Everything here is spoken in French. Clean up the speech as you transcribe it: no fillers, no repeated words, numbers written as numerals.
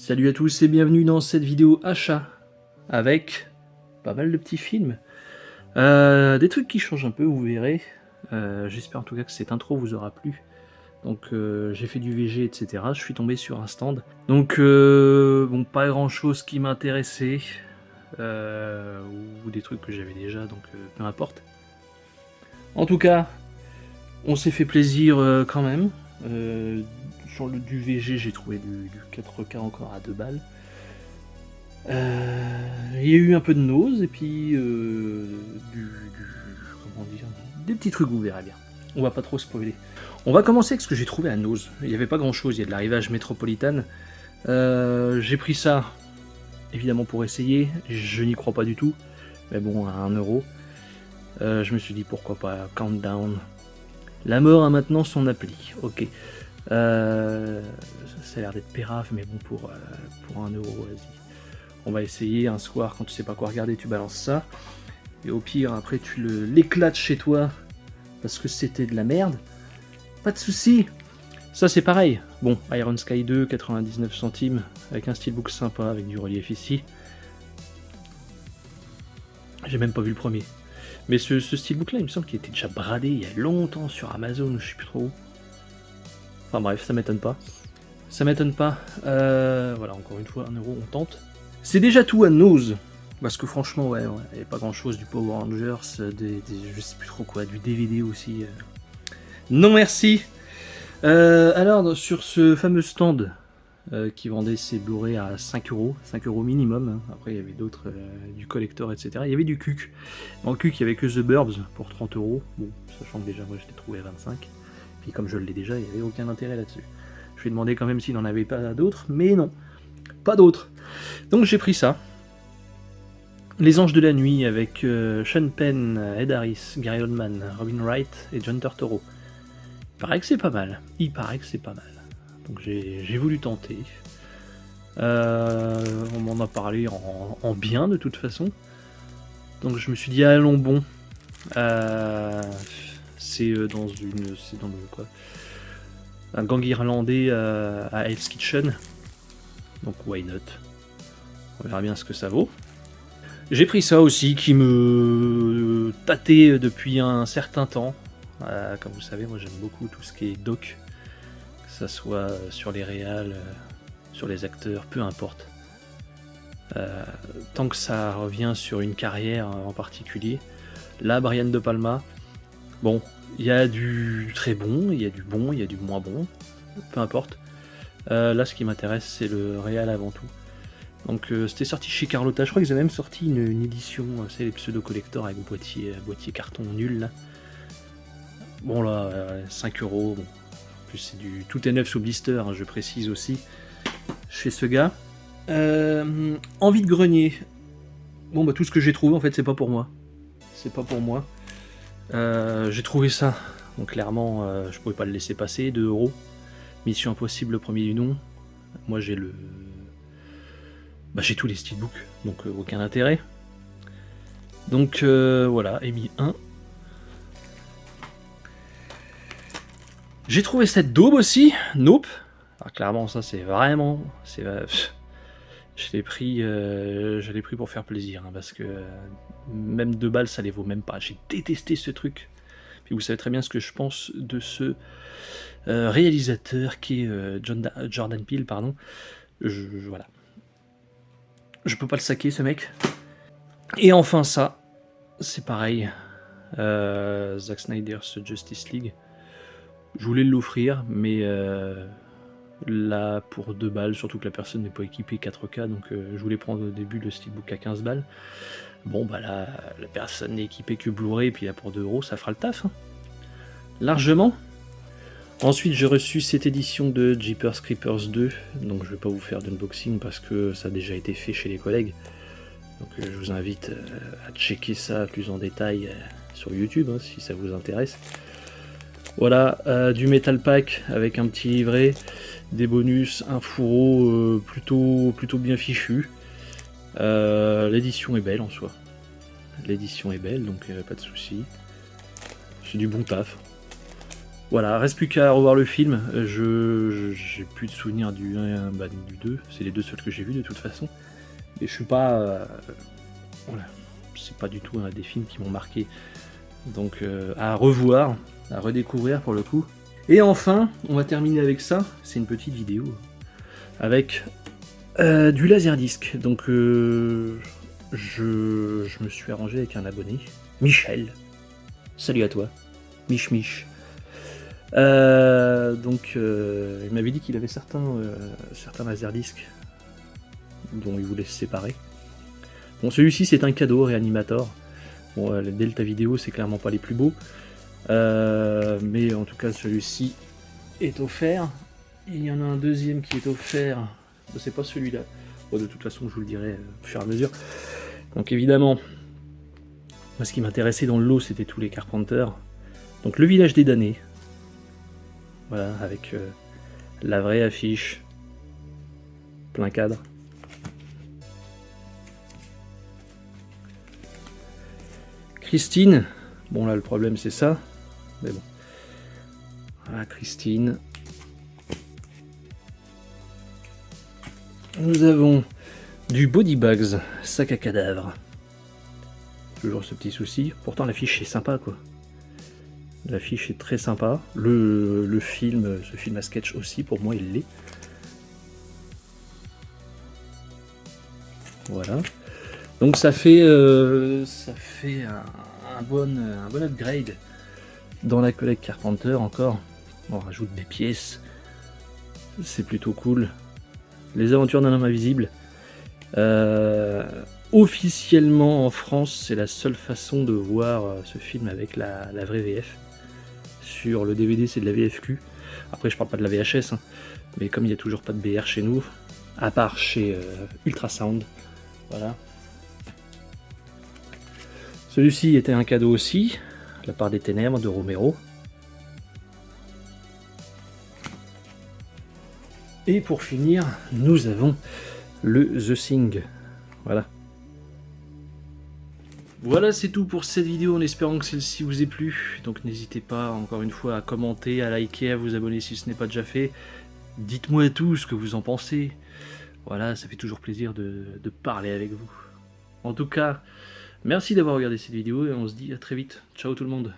Salut à tous et bienvenue dans cette vidéo achat avec pas mal de petits films. Des trucs qui changent un peu, vous verrez. J'espère en tout cas que cette intro vous aura plu. Donc j'ai fait du VG, etc. Je suis tombé sur un stand. Donc bon, pas grand chose qui m'intéressait. Ou des trucs que j'avais déjà, donc peu importe. En tout cas, on s'est fait plaisir quand même. Sur le du VG, j'ai trouvé du 4K encore à 2 balles. Il y a eu un peu de nose et puis comment dire, des petits trucs, vous verrez bien. On va pas trop spoiler. On va commencer avec ce que j'ai trouvé à Nose. Il n'y avait pas grand chose, il y a de l'arrivage métropolitane. J'ai pris ça évidemment pour essayer, je n'y crois pas du tout, mais bon, à 1€. Je me suis dit pourquoi pas, Countdown. La mort a maintenant son appli, ok. Ça a l'air d'être pérave, mais bon, pour 1€, vas-y. On va essayer un soir, quand tu sais pas quoi regarder, tu balances ça. Et au pire, après, tu l'éclates chez toi, parce que c'était de la merde. Pas de soucis. Ça, c'est pareil. Bon, Iron Sky 2, 99 centimes, avec un steelbook sympa, avec du relief ici. J'ai même pas vu le premier. Mais ce steelbook-là, il me semble qu'il était déjà bradé il y a longtemps sur Amazon, je sais plus trop où. Enfin bref, ça m'étonne pas. Ça m'étonne pas. Voilà, encore une fois, 1€, on tente. C'est déjà tout à Nose. Parce que franchement, ouais, il n'y avait pas grand chose, du Power Rangers, je sais plus trop quoi, du DVD aussi. Non merci. Alors, sur ce fameux stand qui vendait ses Blu-ray à 5€, 5€ minimum, hein. Après il y avait d'autres, du collector, etc. Il y avait du CUC. En CUC, il n'y avait que The Burbs pour 30€. Bon, sachant que déjà, moi je l'ai trouvé à 25. Puis comme je l'ai déjà, il n'y avait aucun intérêt là-dessus. Je lui ai demandé quand même s'il n'en avait pas d'autres, mais non, pas d'autres. Donc j'ai pris ça. Les Anges de la Nuit avec Sean Penn, Ed Harris, Gary Oldman, Robin Wright et John Turturro. Il paraît que c'est pas mal. Donc j'ai voulu tenter. On m'en a parlé en bien de toute façon. Donc je me suis dit allons bon. C'est dans le quoi, un gang irlandais à Hell's Kitchen. Donc why not. On verra bien ce que ça vaut. J'ai pris ça aussi qui me tâtait depuis un certain temps. Comme vous savez, moi j'aime beaucoup tout ce qui est doc, que ça soit sur les réals, sur les acteurs, peu importe. Tant que ça revient sur une carrière en particulier. Là, Brian De Palma, bon, il y a du très bon, il y a du bon, il y a du moins bon, peu importe. Là, ce qui m'intéresse, c'est le réal avant tout. Donc c'était sorti chez Carlotta, je crois qu'ils avaient même sorti une édition, c'est les pseudo-collectors avec boîtier carton nul là. Bon là, 5€, bon. En plus c'est du tout est neuf sous blister, hein, je précise aussi, chez ce gars. Envie de grenier. Bon bah tout ce que j'ai trouvé en fait c'est pas pour moi. C'est pas pour moi. J'ai trouvé ça, donc clairement je pouvais pas le laisser passer, 2€. Mission Impossible, le premier du nom. Moi j'ai le... Bah, j'ai tous les steelbooks, donc aucun intérêt. Donc voilà, et mis 1. J'ai trouvé cette daube aussi, Nope. Alors clairement ça c'est vraiment... Je l'ai pris pour faire plaisir, hein, parce que même 2 balles ça les vaut même pas. J'ai détesté ce truc. Puis vous savez très bien ce que je pense de ce réalisateur qui est Jordan Peele, pardon. Voilà. Je peux pas le saquer ce mec. Et enfin ça, c'est pareil. Zack Snyder's Justice League. Je voulais l'offrir, mais là pour 2 balles, surtout que la personne n'est pas équipée 4K, donc je voulais prendre au début le steelbook à 15 balles. Bon bah là, la personne n'est équipée que Blu-ray, puis là pour 2€, ça fera le taf. Hein. Largement. Ensuite, j'ai reçu cette édition de Jeepers Creepers 2, donc je vais pas vous faire d'unboxing parce que ça a déjà été fait chez les collègues. Donc je vous invite à checker ça plus en détail sur YouTube, hein, si ça vous intéresse. Voilà, du Metal Pack avec un petit livret, des bonus, un fourreau plutôt bien fichu. L'édition est belle en soi. L'édition est belle, donc pas de souci. C'est du bon taf. Voilà, reste plus qu'à revoir le film. J'ai plus de souvenirs du 1 du 2, c'est les deux seuls que j'ai vus de toute façon. Et je suis pas. Voilà, c'est pas du tout un des films qui m'ont marqué. Donc à revoir, à redécouvrir pour le coup. Et enfin, on va terminer avec ça. C'est une petite vidéo avec du laserdisc. Donc je me suis arrangé avec un abonné, Michel. Salut à toi, Mich. Donc il m'avait dit qu'il avait certains laserdiscs dont il voulait se séparer. Bon, celui-ci c'est un cadeau Reanimator. Bon, les Delta Vidéo c'est clairement pas les plus beaux, mais en tout cas celui-ci est offert. Il y en a un deuxième qui est offert, c'est pas celui-là. Bon, de toute façon je vous le dirai au fur et à mesure. Donc évidemment, moi ce qui m'intéressait dans le lot c'était tous les Carpenter. Donc le village des damnés. Voilà, avec la vraie affiche, plein cadre. Christine, bon là le problème c'est ça, mais bon. Voilà Christine. Nous avons du Body Bags, sac à cadavre. Toujours ce petit souci, pourtant l'affiche est sympa quoi. L'affiche est très sympa, le film, ce film à sketch aussi, pour moi il l'est. Voilà. Donc ça fait un bon upgrade dans la collecte Carpenter encore. On rajoute des pièces, c'est plutôt cool. Les aventures d'un homme invisible. Officiellement en France, c'est la seule façon de voir ce film avec la vraie VF. Sur le DVD, c'est de la VFQ. Après, je parle pas de la VHS, hein, mais comme il n'y a toujours pas de BR chez nous, à part chez Ultrasound, voilà. Celui-ci était un cadeau aussi, La part des ténèbres de Romero. Et pour finir, nous avons le The Thing. Voilà. Voilà, c'est tout pour cette vidéo, en espérant que celle-ci vous ait plu. Donc n'hésitez pas, encore une fois, à commenter, à liker, à vous abonner si ce n'est pas déjà fait. Dites-moi tout ce que vous en pensez. Voilà, ça fait toujours plaisir de parler avec vous. En tout cas, merci d'avoir regardé cette vidéo et on se dit à très vite. Ciao tout le monde.